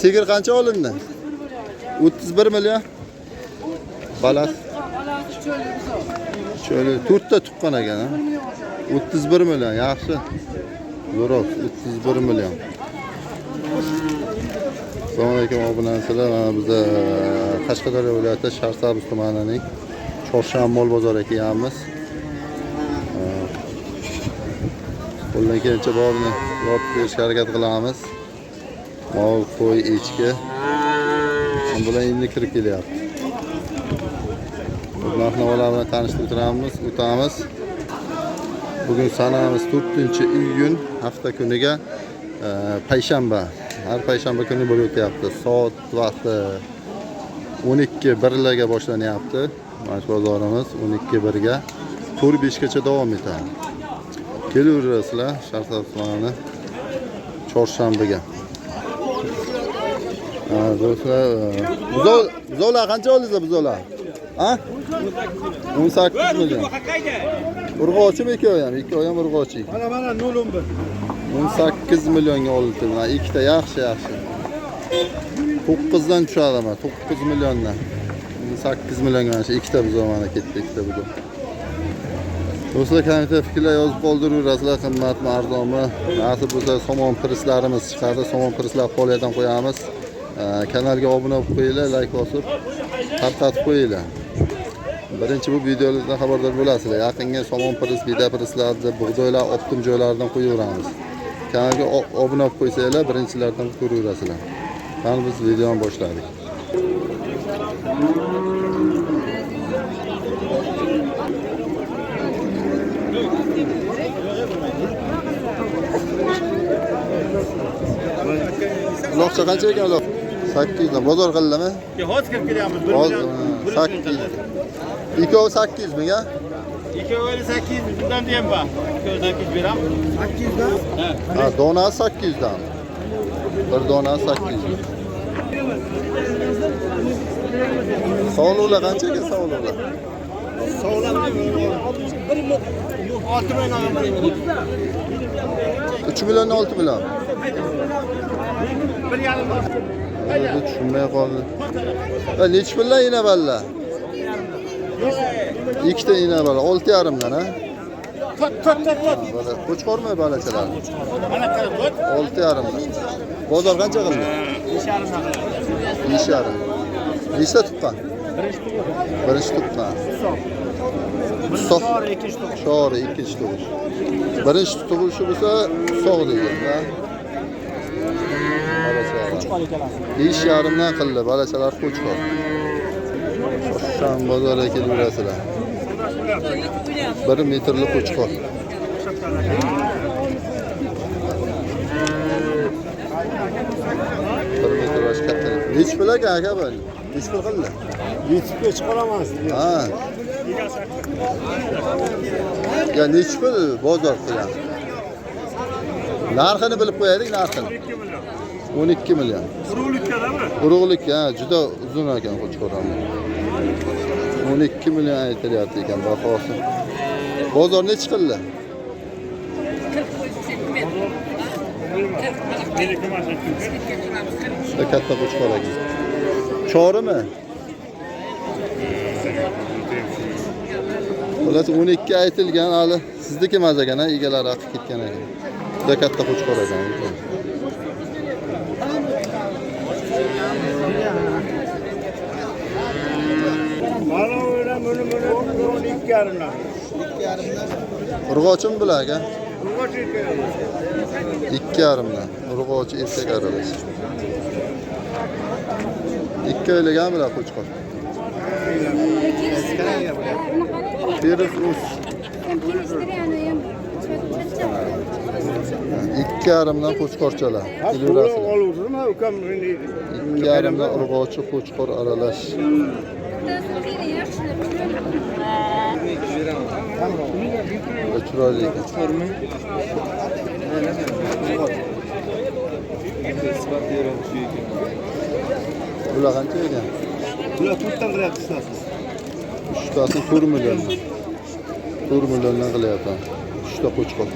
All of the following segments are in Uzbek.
Sigir qancha olindi? 31 million. Balas. Şöyle 4 ta tuqqan ekan, ha. 31 million, yaxshi. Zo'roq, 31 million. Assalomu alaykum obunachilar. Biz Qashqadaryo viloyati Sharsabz tumanining Chorshan mol bozoriga kelganmiz. Qo'ldan kelgancha borni yopib berishga harakat qilamiz. Mol, qo'y, echki. Bular endi kirib kelyapti. Narx-navolar bilan tanishtirib o'tamiz. Bugun sanamiz 4-iyun, hafta kuniga payshanba. Har payshanba kuni bo'lib o'tyapti. Soat vaqti 12:01 ga boshlanyapti. Mana shu bozorimiz 12:01 ga 4-5 gacha davom etadi. Kelaverasizlar Sharsabz tumani Chorshanbaga. Do'stlar, buzoqlar qancha oldingizlar buzoqlar? Ha? 18 million. Urg'ochimi ikkovi ham? Ikkovi ham urg'ochi. Mana 0.11. 18 millionga oldi. Mana ikkita yaxshi. 9 dan tushadi mana 9 milliondan. 8 millionga mana shu ikkita buzoq mana ketdi, ikkita buzoq. Do'stlar, kommentda fikrlar yozib qoldirasizlar, qimmatmi, arzonmi? Nasib bo'lsa somon prislarimiz chiqadi, somon prislar faoliyatdan qo'yamiz. Kanalga obuna bo'lib qo'yinglar, like bosib, tarqatib qo'yinglar. Birinchi bu videolardan xabardor bo'lasizlar. Yaqinga somon pris, vida prislarni, bug'doylar optim joylaridan qo'yaveramiz. Kanalga obuna bo'lib qo'ysanglar, birinchilardan ko'raverasizlar. Mana biz videoni boshladik. Uloqcha qancha ekan uloq? 8 dan. Bozor qildimi? Yo'q, hozir kirib kelyapmiz. 8. Ikkovi 8 mingga? Ikkovi 8 bundan ham bor. Ikkovi 8 beramiz. 8 dan? Ha, donasi 8 dan. Bir donasi 8. Sovlular qancha ekan sovlular? Sovlar 6 million. 3 million 6 million. Bir yarim. Hadi tushunmay qoldi. Nechi pullar ina balla? Ikkita ina balla 6,5 dan, ha? Bala, qo'chqormi balachalar? Mana qarab, 6,5 dan. Bozor qancha qildi? 5,5 dan. 5,5. Nechta tuqqan? Birinchi tuqqan. Shori, ikkinchi tuqqan. Shori, ikkinchi tug'ish. Birinchi tug'ishi bo'lsa sog' degan, ha? 5,5 dan qildi, balachalar qo'chqor. Shoshgan bozorga kelaverasizlar. 1 metrli qo'chqor. 1 metr baş katta. Nechi pul ekan aka bu? Nechi pul qildi? YouTube'ga chiqaramas. Ha. Ya nechi pul bozor qilgan? Narxini bilib qo'yaylik, narxini. 12 million. Urug'lik, ha, juda uzun ekan qo'chqor ham. 12 million aytilyapti ekan bahosi. Bozor nechi qildi? Katta qo'chqor ekan. Chorimi? Xullas 12 aytilgan, hali sizniki emas ekan, egalari aqib ketgan ekan. Juda katta qo'chqor ekan. Mana buni 2,5 dan. Urg'ochimi bular aka? Urg'ochi 2,5 dan. Urg'ochi erkak aralash. 2 oyligan bular qo'chqor. Virus us. 2,5 dan qo'chqorchalar. Olurmi ukam endi 2,5 dan urg'ochi qo'chqor aralash. Chiroyli ekan. Bular qancha ekan? bular 4 dan qilyapti sizlar. Uchtasi 4 million. 4 milliondan qilyapti. 3 ta qo'chqor.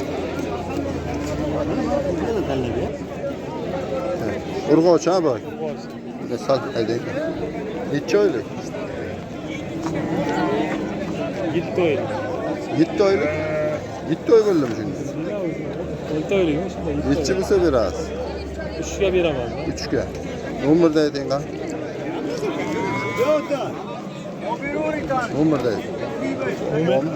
Urg'och ha bak. Sal haydaydi. Necha oylik? 7 oylik. 7 oylik. 7 oy bo'ldimi shunga? 6 oylikmi shunday? Nechi bo'lsa berasiz? 3 ga beraman. 3 ga. Nomerda ayting qani? Nomerda ayting.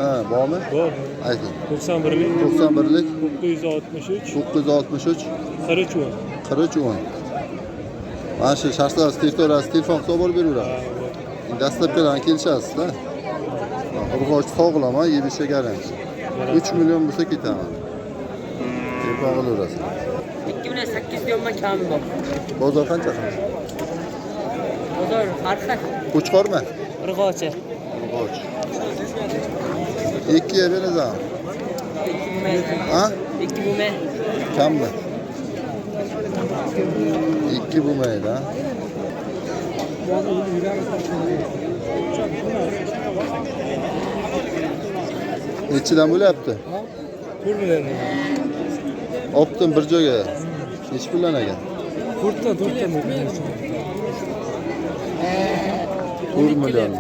Ha, bormi? Bor. Ayting. 91lik 91lik 963 963 43 10. 4310. Mana shu shaxslar territoriyasi telefon hisob olib beraveradi. Dastlabkilarni kelishasizda. Urg'och sog'lom, yeyishi garanti. 3 million bo'lsa ketaman. Telefon qilaverasiz. 2800 diyorum ben kamil bak. Bozor qancha? Bozor farkı. Qo'chqormi? Irg'ochi. Urg'och. 2 ga berasan. 2 bume. Ha? 2 bume. Kammi? 2 bo'lmaydi, ha? Nechidan bo'lyapti? Pul bilan. Optim bir joyga. Nechi puldan ekan? 4 ta. 4 million.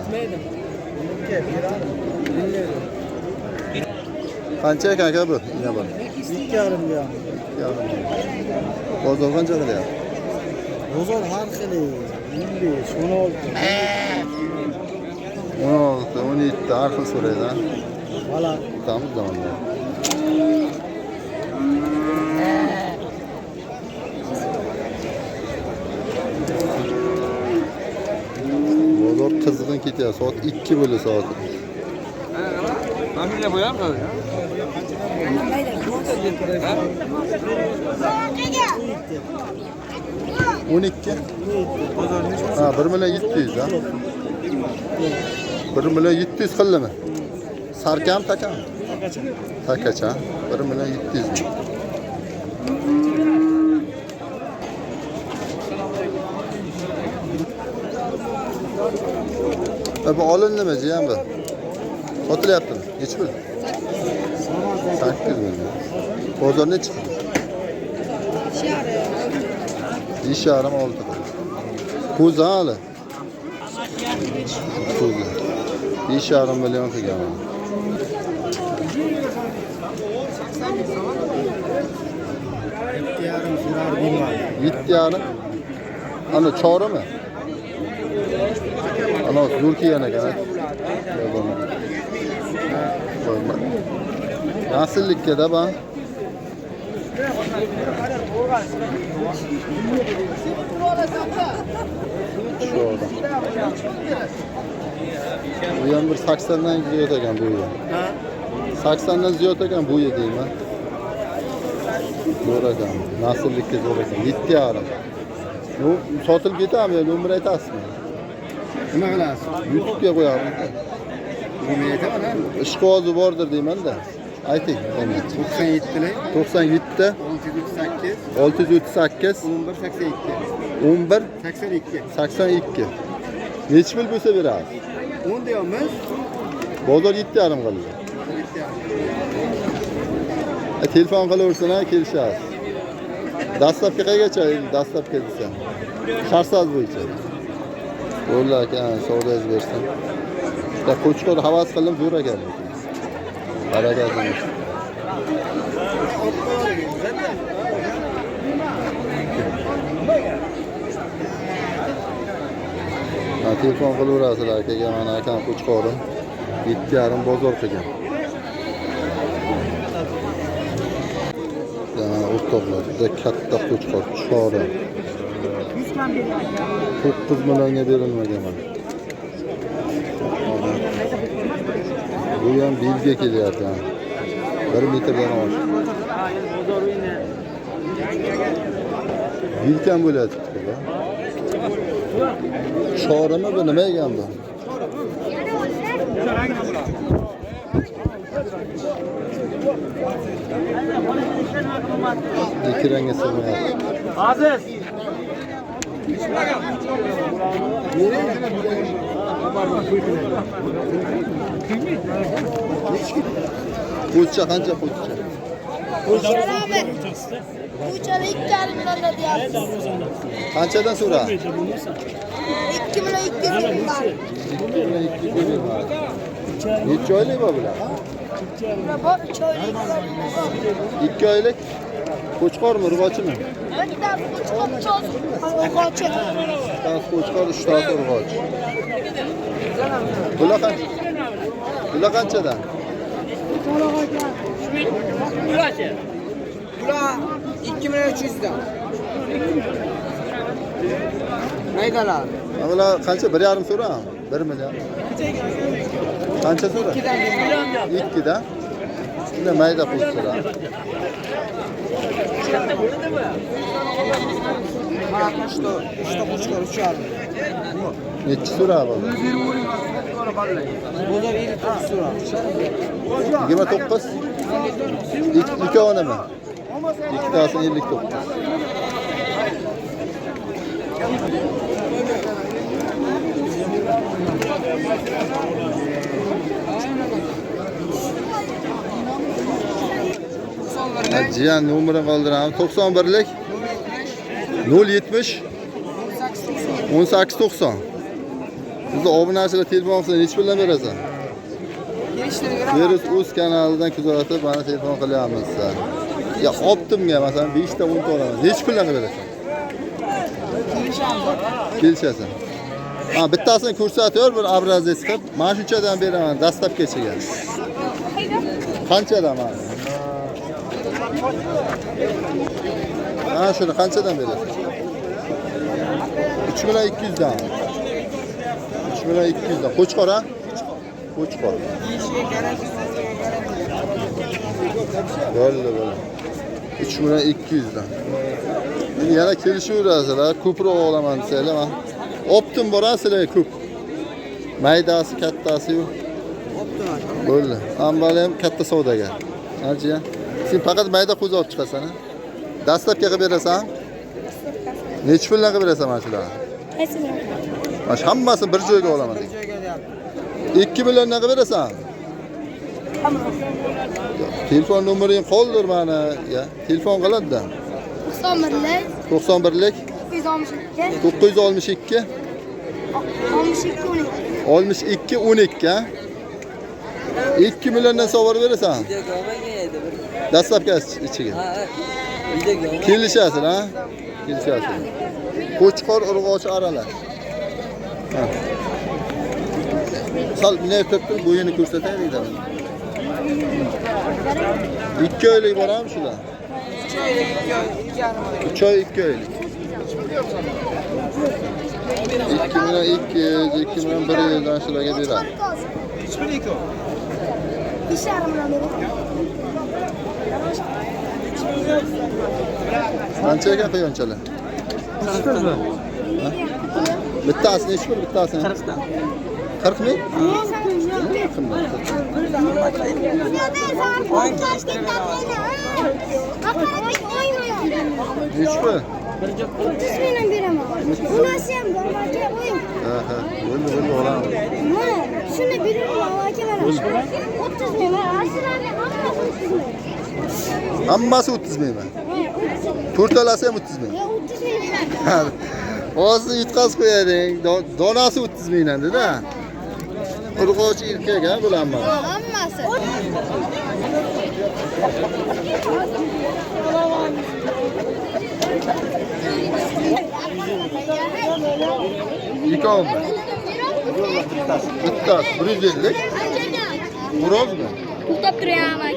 Qancha ekan aka bu? Ina bor. 2,5 million. Bozor qancha qilyapti? Bozor har xili. 25, 16. 16, 17 har xil so'raydi, ha? Vala. Tamam zamonda. Bozor qizg'in ketyapti. Soat 2 bo'ldi soat. Mamile boyar mı? 12. Ha, 1 million 700 ha. 1 million 700 qildimi? Sarkam takam? Takacha. 1 million 700. Bu olindimi jiyan bu? Sotilyaptimi? Nechi pul? 8 million. Bozor nechi? 5,5 oldi. Ko'z hali. Ko'z. 5,5 million qilgan. Yetti yarim. Ana chorimi? Ana zo'r kelgan ekan. Nasillikka da ba. Şurada. Bu yan bir 80'dan ziyod ekan bu yer. 80'dan ziyod ekan bu yer deyman. Zo'r ekan. Nasillikka zo'r ekan. 7,5. Bu sotilib ketami? Nomer aytasizmi? Nima qilasiz? YouTube'ga qo'yamiz. Nima aytaman? Ishqibozi bordir deyman-da. Ayting. 97 97 638 638 11 82 11 82. 82. Nechi pul bo'lsa berasiz? 10 deyapmiz. Bozor 7,5 qildi. Telefon qilaversin, kelishasiz. Dastlabki qayergacha? Dastlabki desa. Sharsoz bo'yicha. Yo'llar ekan, savdoyingiz bersin. Ya qo'chqor havas qildim, zo'r ekan. Barakatli. Telefon qilaverasizlar akaga, mana akam qo'chqorim 7,5 bozor qilgan. Yana o'rtoqlar, juda katta qo'chqor, chora. 9 millionga berilmagan mana. Bu ham belga kelyapti. 1 metrdan oshiq. Bilkan bo'lyapti. Chorimi bu nima ekan bu? Ekranga sig'mayapti. Aziz. Qo'chcha qancha qo'chcha? Beraber. Bu çare 2,5 milyonda diyoruz. Qanchadan so'ra? 2 milyon 200 bin var. 2 milyon 200 bin var. Necha oylik bu bular? Bak 3 oylik. 2 oylik. Qo'chqormi, urg'ochimi? Bitta qo'chqor urg'ochi. Bittasi qo'chqor, 3 tasi urg'och. Bular qanchadan? Bular 2 milyon 300 dan. Maydalar. Bular qancha? 1,5 so'ra? 1 million. Qancha so'ra? 2 dan. Shunda mayda pul so'ra. Mana что qo'chqor 3,5. Nechi so'ra bu? Bozor 29 so'ra. 29. Ikkovini mi? Ikkitasi 59. Jiyan nomerini qoldiraman. 91lik 070 1890. Sizni obunachilar telefon qilsa nechi puldan berasan? Virus o'z kanalidan kuzatib, mana telefon qilyapmiz sizlar. Ya optimga masalan 5 ta 10 ta olaman. Nechi puldan berasan? Kelishasan. Ha, bittasini ko'rsatyor bir obrazda chiqib, mana shunchadan beraman dastlabgacha. Qanchadan mana? Ha, shuni qanchadan berasan? 3 milyon 200 dan. 3 milyon 200 dan. Qo'chqor ha? Qo'chqor. Bo'ldi. 3 milyon 200 dan. Endi yana kelishaverasizlar, ko'proq olaman desanglar, men optim borasizlar ko'p. Maydasi, kattasi yo'q. Bo'ldi. Ambal ham katta savdoga. Ajiya. Sen faqat mayda qo'zi olib chiqasan, ha? Dastlabga qilib berasan? Nechi puldan qilib berasan mana shularni? Mana hammasini bir joyga olaman. 2 milliondan qilib berasan? Telefon nomeringni qoldir mana, ya. Telefon qiladi-da. 91lik 962 62 12 ha? 2 milliondan sovg'a berasan? Dastlabki ichiga. Kelishasiz, ha? Kelishasiz. Qo'chqor urg'ochi aralash. Ha. Sal ne turib bo'yini ko'rsataylik da. 2 oylik borami shular? 3 oy 2 oylik. 2 milyon 200, 2 milyon 100 dan shularga beradi. Qancha ekan quyonchalar? 40 dan. Bittasi nechi pul bittasini? 40 dan. 40 ming? Nechi pul? 30 milyon beraman. Bunasi ham bor, aka, qo'ying. Ha, bo'ldi, olaman. Mana shuni beraman, aka, mana. 30 milyon. Aslarni hammasi 30 milyon. Hammasi 30 mingmi? To'rtalasi ham 30 ming. 30 milyon. Hozir yutqazib qo'yading. Donasi 30 mingdan dedi-da. Urg'ochi erkak ha bularmi? Hammasi. Ikkovmi? Bittasi 150lik. Xo'rozmi? To'xtab turing, aka.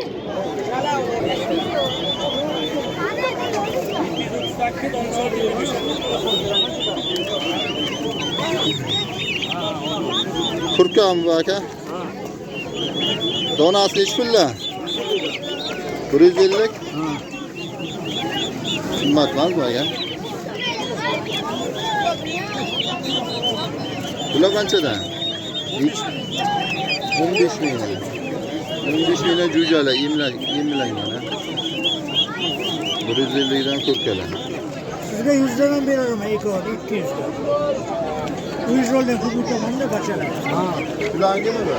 Turkami bu aka? Donasi nechi pullar? 150lik. Qimmatmi bu aka? Bular qanchadan? 15 ming. 15 mingdan jo'jalar emlangan ha. 150 dan ko'rkalar. Sizga 100 dan beraman, 200 dan. 100 roldan ko'p o'tamanda bachalar. Ha. Kulangimi bu?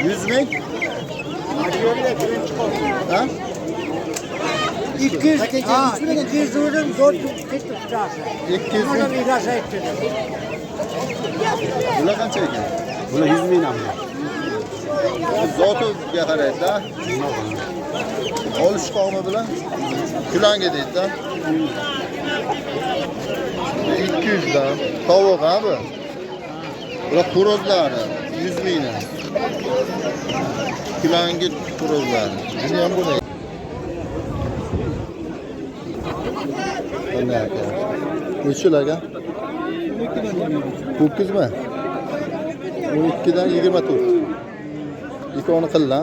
100 ming? Ha? 200, 200 dedim, 400 gitti tutası. 200 Ona ming. bir ilaç etti. Bular qancha ekan? Bular 100 ming ham. Zotiga qaraydi-da. Olish qavmi bilan kulanga deydi-da. 200 dan. Tovuq ha bu. Bular xo'rozlari 100 mingdan. Kulangi xo'rozlari. Buni ham bo'ladi. Qanday aka? Nechilar aka? 9 mi? 12 dan 24. Ikkovini qildi.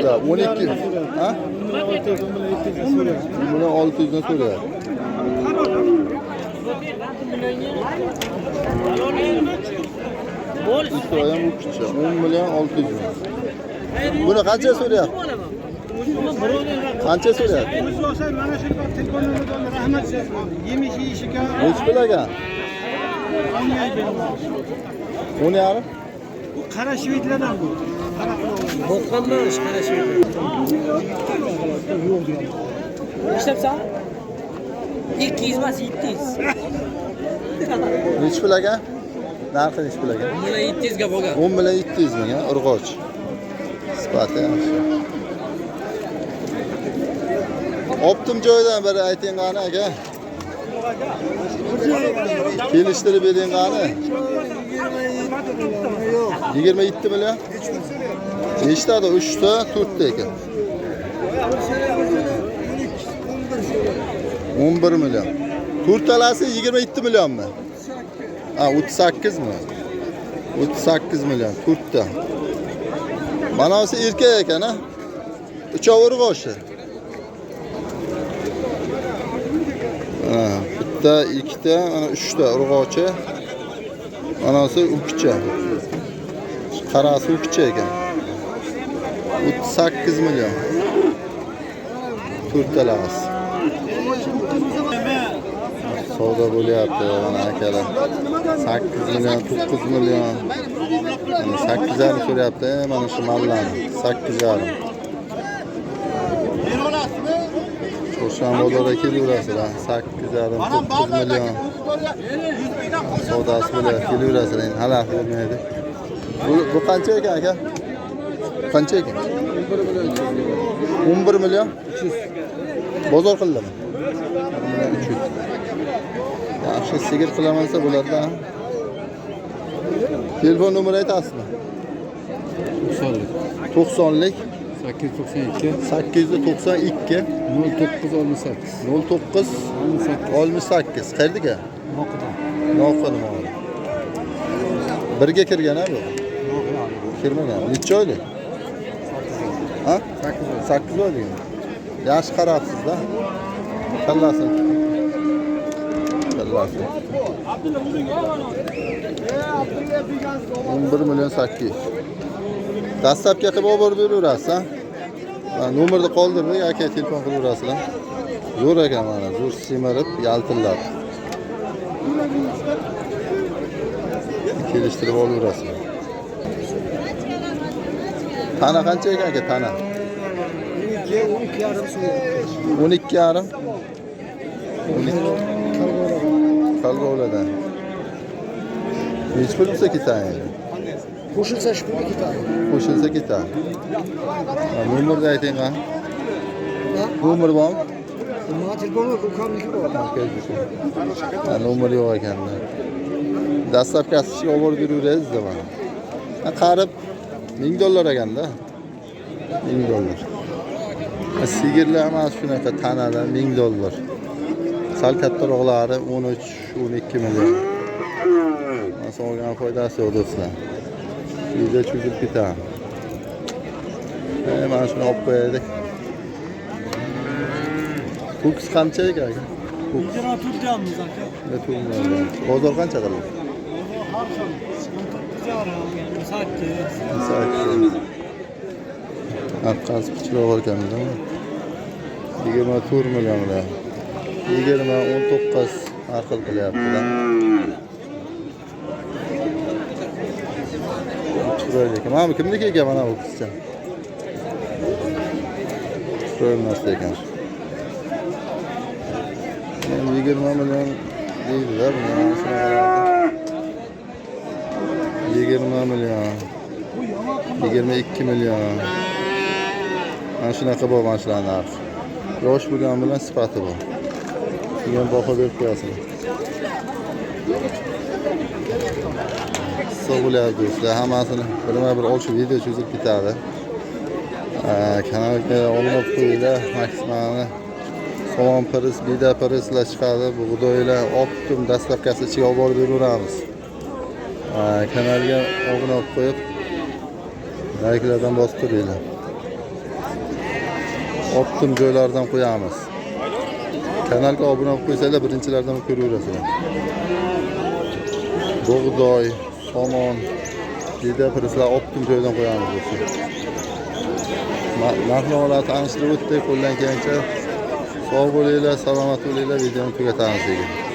Ya 12. Ha? Buni 600 dan so'rayapti. İşte ayağım bu küçük. 10 milyon 600 bin. Bunu qancha so'rayapti? Qancha so'rayapti? Nechi pul aka? 10 yarim? Qara shvedlardan bu. Boqqanmish qarashib. Ishlabsan? 200 emas 700. Nechi pul aka? Narxi nechi pul aka? Buni 700 ga bo'lgan. 10 million 700 ming, urg'och. Sifati yaxshi. Optim joydan bir ayting qani aka. Kelishtirib bering qani. 27 million. Nechtadi? 3 ta, 4 ta ekan. 11 million. 4 talasi 27 millionmi? Ha, 38 mi? 38 million 4 ta. Mana o'zi erkak ekan, ha? Uchovi urg'ochi. Ha, bitta, ikkita, ana 3 ta urg'ochi. Mana o'zi ukicha. Qarasi ukicha ekan. 38 million. 4 talasi. Savdo bo'lyapti mana akalar. 8 million, 9 million. 8,5 so'rayapti mana shu mallarni. 8,5. O'shan bozorga kelaverasizlar. 8,5, 9 million. Savdosi bo'lyapti, kelaverasizlar. Endi halaq bermaydi. Bu qancha ekan aka? Qancha ekan? 11 million 300. Bozor qildimi? 300. Yaxshi sigir qilamansa bo'ladi-da. Telefon nomeri aytasizmi? 90lik 892 892 0968 09 68. Qayerdagi? Noqon ma'lum. Birga kirgan-a bu? Kirmagan. Necha oylik? Ha? 8 oylik. Yaxshi qarabsiz-da. Kallasi. 11 million 800. Dastlabki qilib olib beraverasiz, ha? Nomerni qoldirib, aka telefon qilaverasizlar. Zo'r ekan mana, zo'r semirib, yaltillab. Kelishtirib olaverasizlar. Tana qancha ekan aka, tana? 12,5 Kalgoladan. Nechi pul bo'lsa ketadi? Qo'shilsa shu pulga ketadi. Qo'shilsa ketadi. Nomerni ayting qani? Nomer bormi? Nima telefon yo'q, ukamniki bor. Nomer yo'q ekan. Dastlabki asosiga olib beraverasiz mana. Qarib $1000 ekanda. $1000. Sigirlar mana shunaqa tanadan $1000. Sal kattaroqlari 13-12 million. Mana olgan foydasi yo'q do'stlar. Uyda cho'zib ketadi. Mana shuni olib qo'yaylik. Ko'ks qancha ekan? Ko'ks. 24 yamiz aka. Bozor qancha qildi? 8. Haqqasi kichikroq ekan-da. 24 millionlar. 20, 19 aql qilyapti-da. Chiroyli ekan. Mana bu kimniki ekan mana bu qizcha? Ko'rinmas ekan. 20 million deydilar buni. 20 million. 22 million. Mana shunaqa bo'lib mana shularning narxi. Yosh bo'lgan bilan sifati bor. Shunga baho berib qo'yasizlar. Sog' bo'layapti do'stlar. Hammasini birma-bir o'lchab video chizib bitadi. Kanalga olib qo'yinglar. Maksimalni somon piris, bida pirislar chiqadi. Bug'doylar optim dastavkasi ichiga olib borib beraveramiz. Kanalga obuna bo'lib qo'yib, likelardan bosib turinglar. Optim joylardan qo'yamiz. Kanalga obuna bo'lib qo'ysanglar, birinchilardan ko'raverasizlar. Bug'doy, somon, bida pirislar optim joydan qo'yamiz do'stlar. Narx-navolarni tanishtirib o'tdik, qo'ldan kelgancha sog' bo'linglar, salomat bo'linglar, videoni tugatamiz degan.